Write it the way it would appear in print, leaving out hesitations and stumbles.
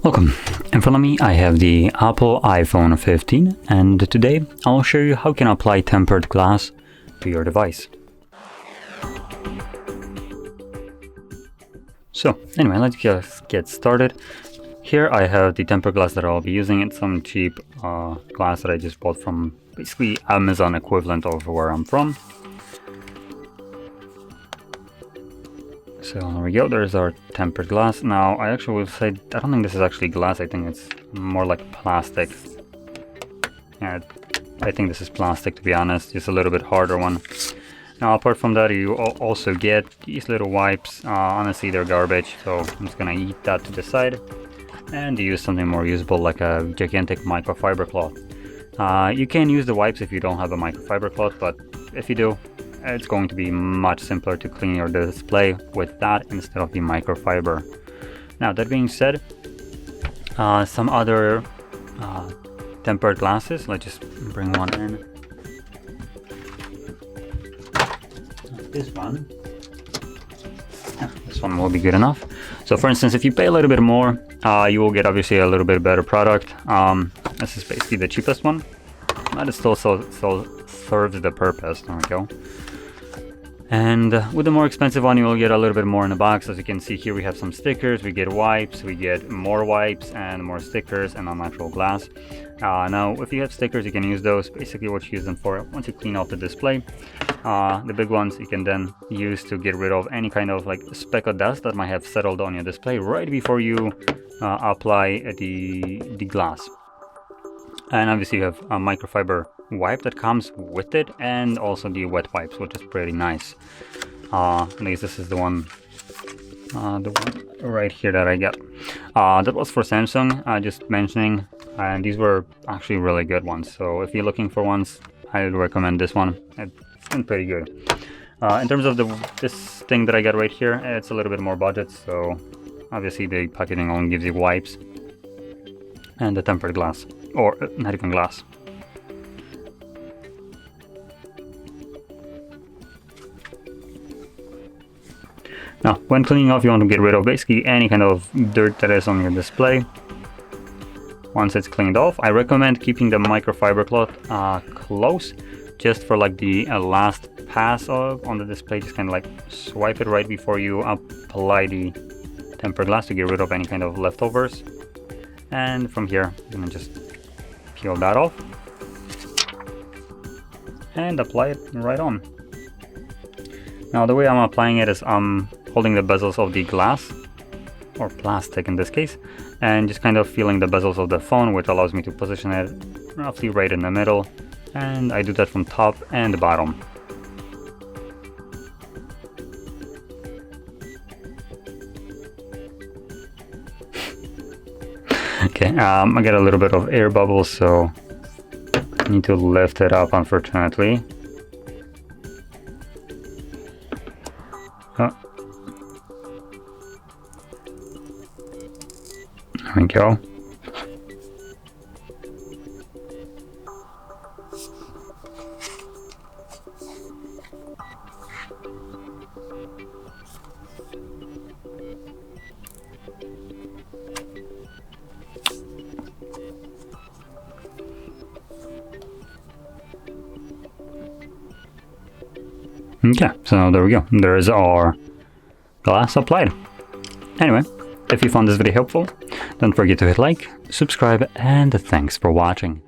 Welcome. In front of me I have the Apple iPhone 15 and today I'll show you how you can apply tempered glass to your device. So anyway, let's just get started. Here I have the tempered glass that I'll be using. It's some cheap glass that I just bought from basically Amazon equivalent of where I'm from. So there we go, there's our tempered glass. Now I actually will say, I don't think this is actually glass, I think it's more like plastic. Yeah, I think this is plastic, to be honest, just a little bit harder one. Now apart from that, you also get these little wipes. Honestly they're garbage, so I'm just gonna eat that to the side and use something more usable like a gigantic microfiber cloth. You can use the wipes if you don't have a microfiber cloth, but if you do, it's going to be much simpler to clean your display with that instead of the microfiber. Now that being said, some other tempered glasses, let's just bring one in. This one will be good enough. So for instance, if you pay a little bit more, you will get obviously a little bit better product. This is basically the cheapest one, but it still serves the purpose. There we go. And with the more expensive one, you will get a little bit more in the box. As you can see here, we have some stickers, we get wipes, we get more wipes and more stickers and unnatural glass. Now, if you have stickers, you can use those. Basically what you use them for, once you clean off the display, the big ones you can then use to get rid of any kind of like speck of dust that might have settled on your display right before you apply the glass. And obviously you have a microfiber wipe that comes with it, and also the wet wipes, which is pretty nice. At least this is the one right here that I got. That was for Samsung, just mentioning, and these were actually really good ones. So if you're looking for ones, I would recommend this one. It's been pretty good. In terms of this thing that I got right here, it's a little bit more budget, so obviously the packaging only gives you wipes and the tempered glass, or not even glass. Now, when cleaning off, you want to get rid of basically any kind of dirt that is on your display. Once it's cleaned off, I recommend keeping the microfiber cloth close, just for like the last pass on the display. Just kind of like swipe it right before you apply the tempered glass to get rid of any kind of leftovers. And from here, I'm gonna just peel that off and apply it right on. Now the way I'm applying it is I'm holding the bezels of the glass, or plastic in this case, and just kind of feeling the bezels of the phone, which allows me to position it roughly right in the middle, and I do that from top and bottom. Okay, I got a little bit of air bubbles, so I need to lift it up, unfortunately. There we go. Okay, so there we go. There is our glass applied. Anyway, if you found this video helpful, don't forget to hit like, subscribe, and thanks for watching.